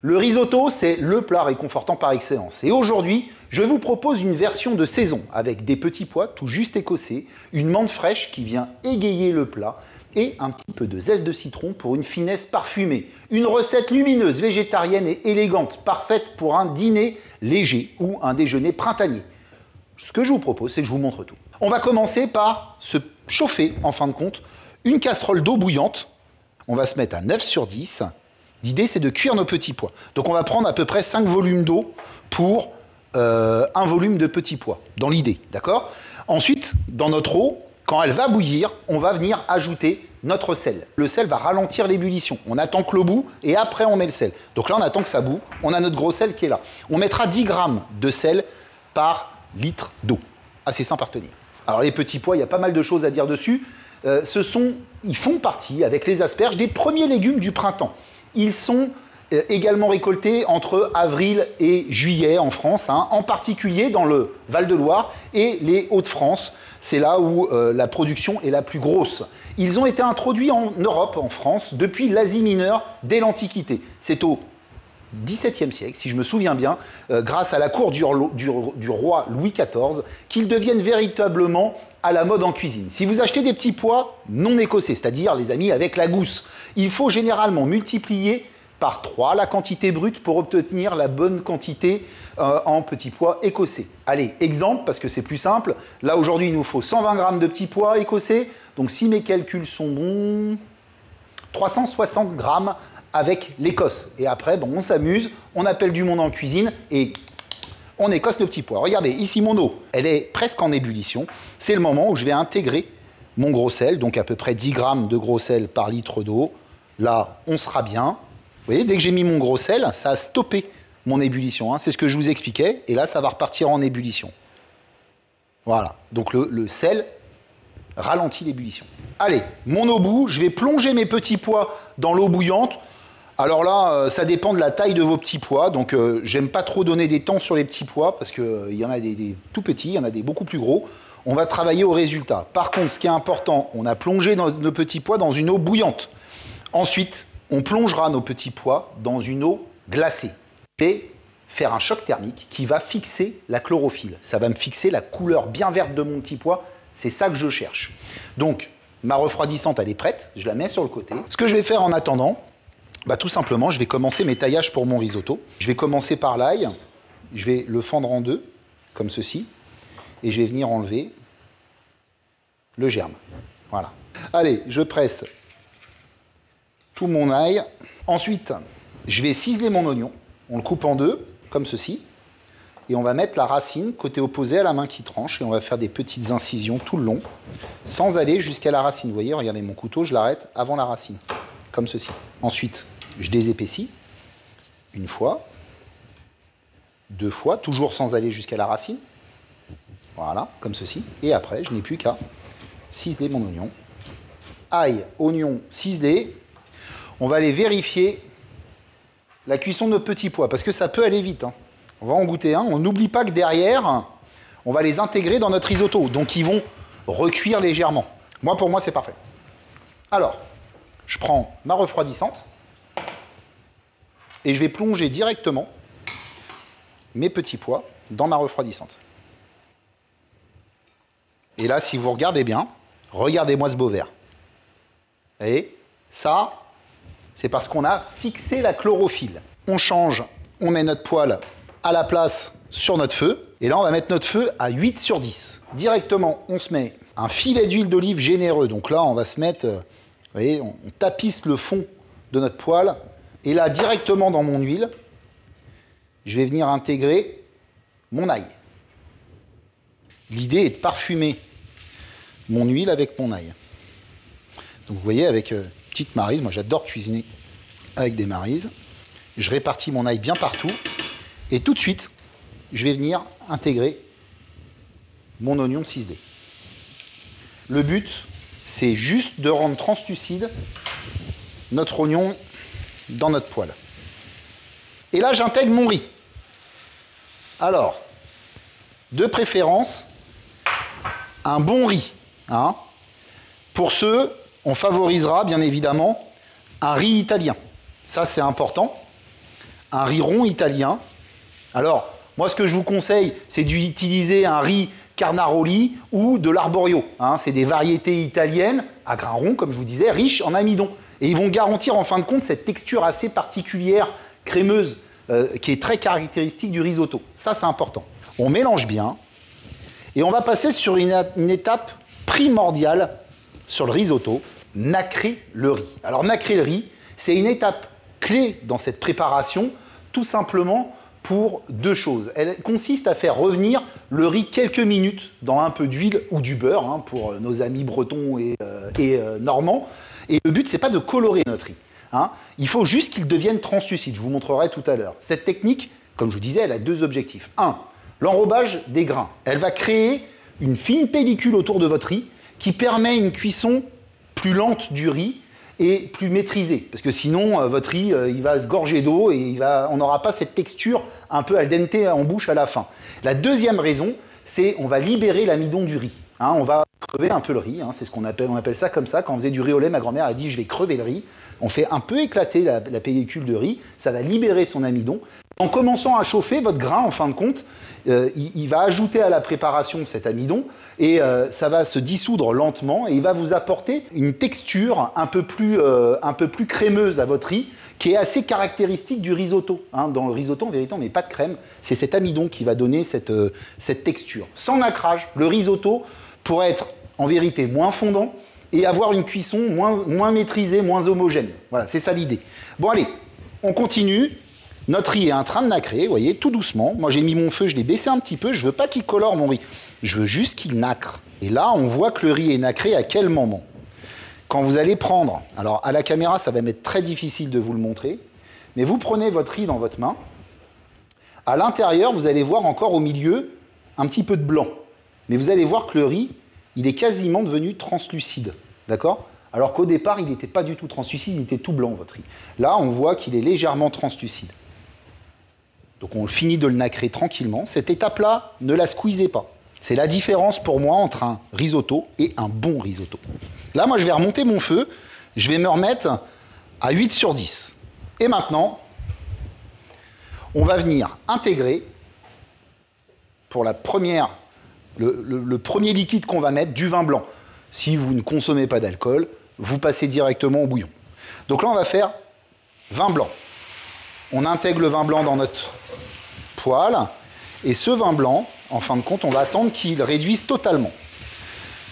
Le risotto, c'est le plat réconfortant par excellence. Et aujourd'hui, je vous propose une version de saison avec des petits pois tout juste écossés, une menthe fraîche qui vient égayer le plat et un petit peu de zeste de citron pour une finesse parfumée. Une recette lumineuse, végétarienne et élégante, parfaite pour un dîner léger ou un déjeuner printanier. Ce que je vous propose, c'est que je vous montre tout. On va commencer par se chauffer, en fin de compte, une casserole d'eau bouillante. On va se mettre à 9 sur 10. L'idée, c'est de cuire nos petits pois. Donc, on va prendre à peu près 5 volumes d'eau pour un volume de petits pois, dans l'idée, d'accord? Ensuite, dans notre eau, quand elle va bouillir, on va venir ajouter notre sel. Le sel va ralentir l'ébullition. On attend que l'eau bout et après, on met le sel. Donc là, on attend que ça bout. On a notre gros sel qui est là. On mettra 10 grammes de sel par litre d'eau. Assez simple à retenir. Alors, les petits pois, il y a pas mal de choses à dire dessus. Ils font partie, avec les asperges, des premiers légumes du printemps. Ils sont également récoltés entre avril et juillet en France, en particulier dans le Val-de-Loire et les Hauts-de-France. C'est là où la production est la plus grosse. Ils ont été introduits en Europe, en France, depuis l'Asie mineure dès l'Antiquité. C'est au XVIIe siècle, si je me souviens bien, grâce à la cour du roi Louis XIV, qu'ils deviennent véritablement à la mode en cuisine. Si vous achetez des petits pois non écossais, c'est-à-dire les amis avec la gousse, il faut généralement multiplier par 3 la quantité brute pour obtenir la bonne quantité en petits pois écossais. Allez, exemple, parce que c'est plus simple. Là, aujourd'hui, il nous faut 120 grammes de petits pois écossais. Donc, si mes calculs sont bons, 360 grammes avec l'Écosse. Et après, bon, on s'amuse, on appelle du monde en cuisine et on écosse nos petits pois. Regardez, ici, mon eau, elle est presque en ébullition. C'est le moment où je vais intégrer mon gros sel, donc à peu près 10 grammes de gros sel par litre d'eau. Là, on sera bien. Vous voyez, dès que j'ai mis mon gros sel, ça a stoppé mon ébullition. C'est ce que je vous expliquais. Et là, ça va repartir en ébullition. Voilà. Donc, le sel ralentit l'ébullition. Allez, mon eau bout, je vais plonger mes petits pois dans l'eau bouillante. Alors là, ça dépend de la taille de vos petits pois. Donc, j'aime pas trop donner des temps sur les petits pois parce qu'il y en a des tout petits, il y en a des beaucoup plus gros. On va travailler au résultat. Par contre, ce qui est important, on a plongé nos petits pois dans une eau bouillante. Ensuite, on plongera nos petits pois dans une eau glacée. Et faire un choc thermique qui va fixer la chlorophylle. Ça va me fixer la couleur bien verte de mon petit pois. C'est ça que je cherche. Donc, ma refroidissante, elle est prête. Je la mets sur le côté. Ce que je vais faire en attendant, tout simplement, je vais commencer mes taillages pour mon risotto. Je vais commencer par l'ail. Je vais le fendre en deux, comme ceci. Et je vais venir enlever le germe. Voilà. Allez, je presse tout mon ail. Ensuite, je vais ciseler mon oignon. On le coupe en deux, comme ceci. Et on va mettre la racine côté opposé à la main qui tranche. Et on va faire des petites incisions tout le long, sans aller jusqu'à la racine. Vous voyez, regardez mon couteau, je l'arrête avant la racine, comme ceci. Ensuite, je désépaissis. Une fois, 2 fois, toujours sans aller jusqu'à la racine. Voilà, comme ceci. Et après, je n'ai plus qu'à ciseler mon oignon. Ail, oignon, ciselé. On va aller vérifier la cuisson de nos petits pois, parce que ça peut aller vite. On va en goûter un. On n'oublie pas que derrière, on va les intégrer dans notre risotto. Donc, ils vont recuire légèrement. Pour moi, c'est parfait. Alors, je prends ma refroidissante et je vais plonger directement mes petits pois dans ma refroidissante. Et là, si vous regardez bien, regardez-moi ce beau vert. Vous voyez, ça, c'est parce qu'on a fixé la chlorophylle. On change, on met notre poêle à la place sur notre feu. Et là, on va mettre notre feu à 8 sur 10. Directement, on se met un filet d'huile d'olive généreux. Donc là, on va se mettre, vous voyez, on tapisse le fond de notre poêle. Et là, directement dans mon huile, je vais venir intégrer mon ail. L'idée est de parfumer mon huile avec mon ail. Donc vous voyez, avec petite maryse, moi j'adore cuisiner avec des marises. Je répartis mon ail bien partout. Et tout de suite, je vais venir intégrer mon oignon ciselé. Le but, c'est juste de rendre translucide notre oignon dans notre poêle. Et là, j'intègre mon riz. Alors, de préférence, un bon riz. Pour ceux, on favorisera bien évidemment un riz italien. Ça, c'est important. un riz rond italien. Alors, moi, ce que je vous conseille, c'est d'utiliser un riz Carnaroli ou de l'Arborio. Hein. C'est des variétés italiennes, à grains ronds, comme je vous disais, riches en amidon. Et ils vont garantir, en fin de compte, cette texture assez particulière, crémeuse, qui est très caractéristique du risotto. Ça, c'est important. On mélange bien. Et on va passer sur une étape primordiale sur le risotto, nacrer le riz. Alors, nacrer le riz, c'est une étape clé dans cette préparation, tout simplement pour deux choses. Elle consiste à faire revenir le riz quelques minutes dans un peu d'huile ou du beurre, hein, pour nos amis bretons et normands. Et le but, c'est pas de colorer notre riz. Hein. Il faut juste qu'il devienne translucide. Je vous montrerai tout à l'heure. Cette technique, comme je vous disais, elle a deux objectifs. Un, l'enrobage des grains. Elle va créer une fine pellicule autour de votre riz qui permet une cuisson plus lente du riz et plus maîtrisée. Parce que sinon, votre riz, il va se gorger d'eau et on n'aura pas cette texture un peu al dente en bouche à la fin. La deuxième raison, c'est on va libérer l'amidon du riz. Hein, on va crever un peu le riz, hein, c'est ce qu'on appelle, on appelle ça comme ça. Quand on faisait du riz au lait, ma grand-mère a dit « je vais crever le riz ». On fait un peu éclater la pellicule de riz, ça va libérer son amidon. En commençant à chauffer, votre grain, en fin de compte, il va ajouter à la préparation cet amidon et ça va se dissoudre lentement et il va vous apporter une texture un peu plus crémeuse à votre riz qui est assez caractéristique du risotto. Hein. Dans le risotto, en vérité, on ne met pas de crème, c'est cet amidon qui va donner cette texture. Sans nacrage, le risotto pourrait être en vérité moins fondant et avoir une cuisson moins maîtrisée, moins homogène. Voilà, c'est ça l'idée. Bon allez, on continue. Notre riz est en train de nacrer, vous voyez, tout doucement. Moi, j'ai mis mon feu, je l'ai baissé un petit peu. Je ne veux pas qu'il colore mon riz. Je veux juste qu'il nacre. Et là, on voit que le riz est nacré à quel moment? Quand vous allez prendre... Alors, à la caméra, ça va m'être très difficile de vous le montrer. Mais vous prenez votre riz dans votre main. À l'intérieur, vous allez voir encore au milieu un petit peu de blanc. Mais vous allez voir que le riz, il est quasiment devenu translucide. D'accord? Alors qu'au départ, il n'était pas du tout translucide, il était tout blanc, votre riz. Là, on voit qu'il est légèrement translucide. Donc on finit de le nacrer tranquillement. Cette étape-là, ne la squeezez pas. C'est la différence pour moi entre un risotto et un bon risotto. Là, moi, je vais remonter mon feu. Je vais me remettre à 8 sur 10. Et maintenant, on va venir intégrer, pour la première, le premier liquide qu'on va mettre, du vin blanc. Si vous ne consommez pas d'alcool, vous passez directement au bouillon. Donc là, on va faire vin blanc. On intègre le vin blanc dans notre poêle. Et ce vin blanc, en fin de compte, on va attendre qu'il réduise totalement.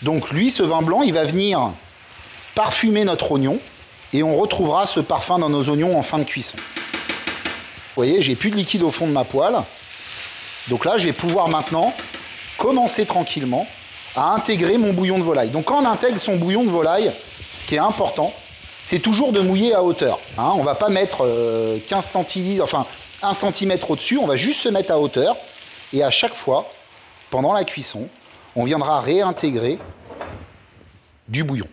Donc lui, ce vin blanc, il va venir parfumer notre oignon. Et on retrouvera ce parfum dans nos oignons en fin de cuisson. Vous voyez, j'ai plus de liquide au fond de ma poêle. Donc là, je vais pouvoir maintenant commencer tranquillement à intégrer mon bouillon de volaille. Donc quand on intègre son bouillon de volaille, ce qui est important, c'est toujours de mouiller à hauteur. Hein, on ne va pas mettre 15 centilitres, enfin 1 cm au-dessus, on va juste se mettre à hauteur. Et à chaque fois, pendant la cuisson, on viendra réintégrer du bouillon.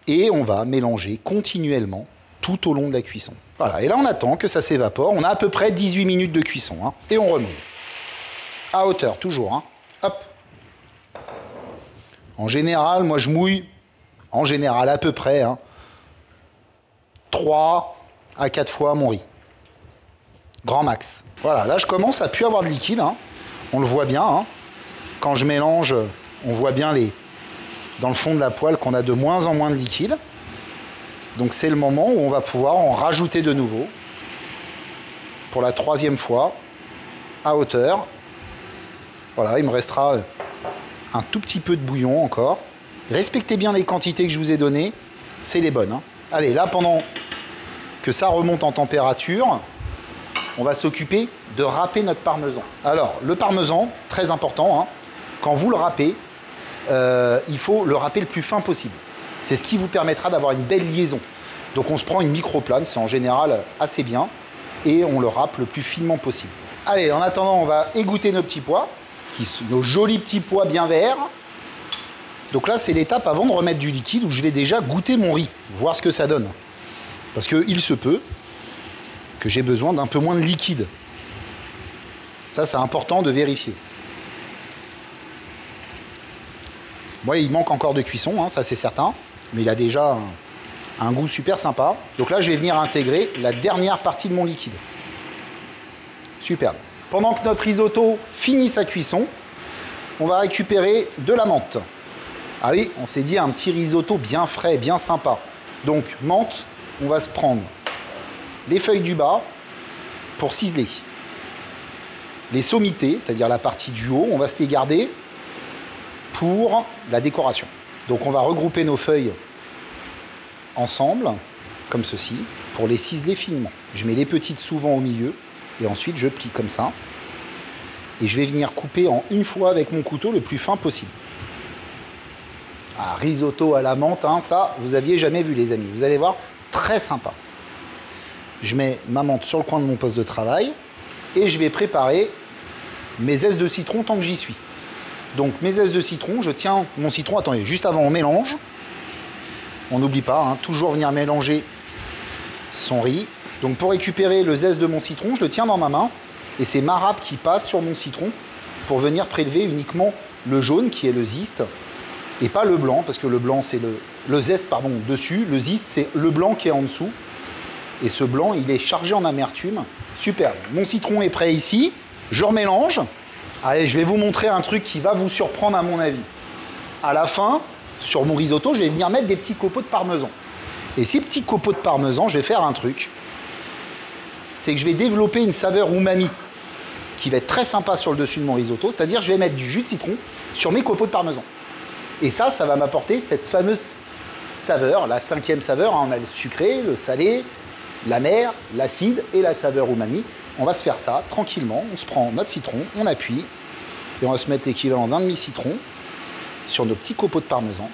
Et on va mélanger continuellement tout au long de la cuisson. Voilà, et là on attend que ça s'évapore. On a à peu près 18 minutes de cuisson. Hein, et on remet. À hauteur, toujours. Hein. Hop. En général, moi je mouille, en général à peu près, hein, 3 à 4 fois mon riz. Grand max. Voilà, là je commence à plus avoir de liquide. Hein. On le voit bien. Hein. Quand je mélange, on voit bien dans le fond de la poêle qu'on a de moins en moins de liquide. Donc c'est le moment où on va pouvoir en rajouter de nouveau. Pour la 3e fois, à hauteur. Voilà, il me restera un tout petit peu de bouillon encore. Respectez bien les quantités que je vous ai données, c'est les bonnes. Hein. Allez, là, pendant que ça remonte en température, on va s'occuper de râper notre parmesan. Alors, le parmesan, très important, hein, quand vous le râpez, il faut le râper le plus fin possible. C'est ce qui vous permettra d'avoir une belle liaison. Donc on se prend une microplane, c'est en général assez bien, et on le râpe le plus finement possible. Allez, en attendant, on va égoutter nos petits pois, nos jolis petits pois bien verts. Donc là, c'est l'étape avant de remettre du liquide où je vais déjà goûter mon riz, voir ce que ça donne. Parce qu'il se peut que j'ai besoin d'un peu moins de liquide. Ça, c'est important de vérifier. Moi, il manque encore de cuisson, hein, ça c'est certain, mais il a déjà un goût super sympa. Donc là, je vais venir intégrer la dernière partie de mon liquide. Superbe. Pendant que notre risotto finit sa cuisson, on va récupérer de la menthe. Ah oui, on s'est dit un petit risotto bien frais, bien sympa. Donc, menthe, on va se prendre les feuilles du bas pour ciseler. Les sommités, c'est-à-dire la partie du haut, on va se les garder pour la décoration. Donc, on va regrouper nos feuilles ensemble, comme ceci, pour les ciseler finement. Je mets les petites souvent au milieu, et ensuite je plie comme ça. Et je vais venir couper en une fois avec mon couteau le plus fin possible. Ah, risotto à la menthe, hein, ça, vous aviez jamais vu les amis. Vous allez voir, très sympa. Je mets ma menthe sur le coin de mon poste de travail, et je vais préparer mes zestes de citron tant que j'y suis. Donc mes zestes de citron, je tiens mon citron, attendez, juste avant on mélange. On n'oublie pas, hein, toujours venir mélanger son riz. Donc pour récupérer le zeste de mon citron, je le tiens dans ma main et c'est ma râpe qui passe sur mon citron pour venir prélever uniquement le jaune qui est le zeste et pas le blanc parce que le blanc c'est le zeste pardon dessus, le zeste c'est le blanc qui est en dessous et ce blanc il est chargé en amertume. Superbe. Mon citron est prêt ici, je remélange. Allez, je vais vous montrer un truc qui va vous surprendre à mon avis. À la fin, sur mon risotto, je vais venir mettre des petits copeaux de parmesan. Et ces petits copeaux de parmesan, je vais faire un truc. C'est que je vais développer une saveur umami qui va être très sympa sur le dessus de mon risotto. C'est-à-dire, je vais mettre du jus de citron sur mes copeaux de parmesan. Et ça va m'apporter cette fameuse saveur, la 5e saveur. On a le sucré, le salé, l'amer, l'acide et la saveur umami. On va se faire ça tranquillement. On se prend notre citron, on appuie et on va se mettre l'équivalent d'un demi-citron sur nos petits copeaux de parmesan.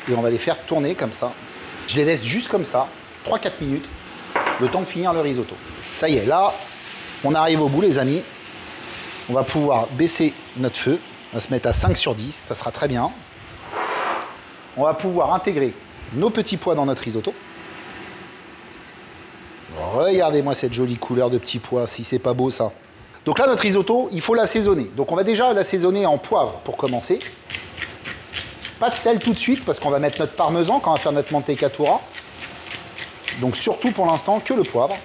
Et on va les faire tourner comme ça. Je les laisse juste comme ça, 3-4 minutes, le temps de finir le risotto. Ça y est, là, on arrive au bout, les amis. On va pouvoir baisser notre feu. On va se mettre à 5 sur 10, ça sera très bien. On va pouvoir intégrer nos petits pois dans notre risotto. Regardez-moi cette jolie couleur de petits pois, si c'est pas beau ça. Donc là, notre risotto, il faut l'assaisonner. Donc on va déjà l'assaisonner en poivre pour commencer. Pas de sel tout de suite parce qu'on va mettre notre parmesan quand on va faire notre mantecatura. Donc surtout pour l'instant que le poivre.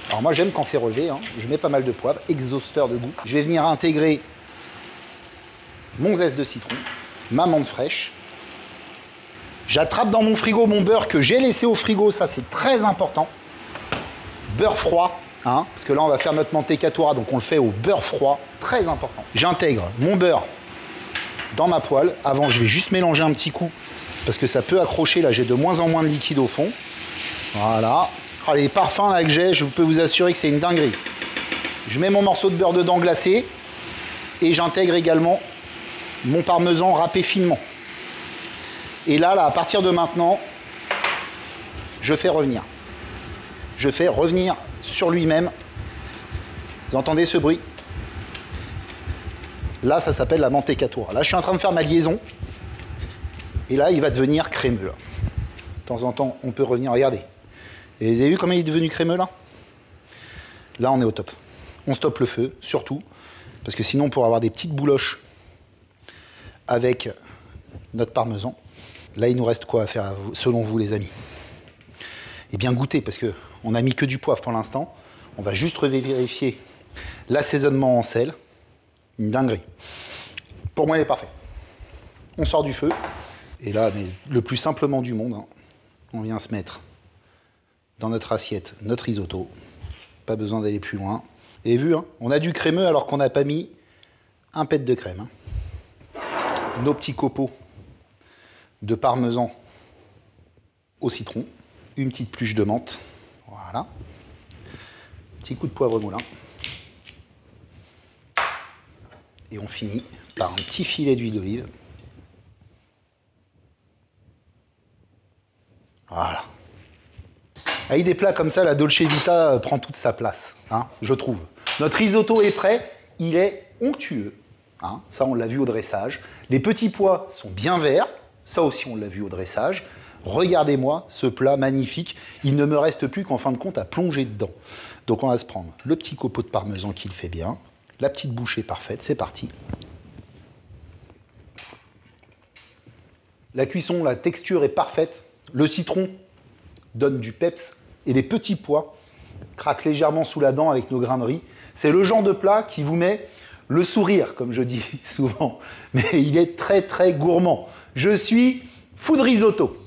Alors moi j'aime quand c'est relevé, hein. Je mets pas mal de poivre, exhausteur de goût. Je vais venir intégrer mon zeste de citron, ma menthe fraîche. J'attrape dans mon frigo mon beurre que j'ai laissé au frigo, ça c'est très important. Beurre froid, hein, parce que là on va faire notre mantecatura, donc on le fait au beurre froid, très important. J'intègre mon beurre dans ma poêle. Avant, je vais juste mélanger un petit coup, parce que ça peut accrocher, là j'ai de moins en moins de liquide au fond. Voilà. Ah, les parfums là que j'ai, je peux vous assurer que c'est une dinguerie. Je mets mon morceau de beurre dedans glacé, et j'intègre également mon parmesan râpé finement. Et là, à partir de maintenant, je fais revenir. Je fais revenir sur lui-même. Vous entendez ce bruit? Là, ça s'appelle la mantecatura. Là, je suis en train de faire ma liaison. Et là, il va devenir crémeux. Là. De temps en temps, on peut revenir. Regardez. Et vous avez vu comment il est devenu crémeux, là? Là, on est au top. On stoppe le feu, surtout. Parce que sinon, on pourrait avoir des petites bouloches avec notre parmesan. Là, il nous reste quoi à faire, selon vous, les amis? Et bien goûter, parce qu'on n'a mis que du poivre pour l'instant. On va juste vérifier l'assaisonnement en sel. Une dinguerie. Pour moi, il est parfait. On sort du feu. Et là, mais le plus simplement du monde, hein, on vient se mettre dans notre assiette notre risotto. Pas besoin d'aller plus loin. Et vu, hein, on a du crémeux alors qu'on n'a pas mis un pet de crème. Hein. Nos petits copeaux de parmesan au citron. Une petite pluche de menthe. Voilà. Petit coup de poivre moulin. Et on finit par un petit filet d'huile d'olive. Voilà. Avec des plats comme ça, la Dolce Vita prend toute sa place, hein, je trouve. Notre risotto est prêt, il est onctueux. Hein, ça, on l'a vu au dressage. Les petits pois sont bien verts, ça aussi, on l'a vu au dressage. Regardez-moi ce plat magnifique. Il ne me reste plus qu'en fin de compte à plonger dedans. Donc on va se prendre le petit copeau de parmesan qui le fait bien. La petite bouchée parfaite, c'est parti. La cuisson, la texture est parfaite. Le citron donne du peps et les petits pois craque légèrement sous la dent avec nos grains de riz. C'est le genre de plat qui vous met le sourire, comme je dis souvent. Mais il est très très gourmand. Je suis Food Risotto.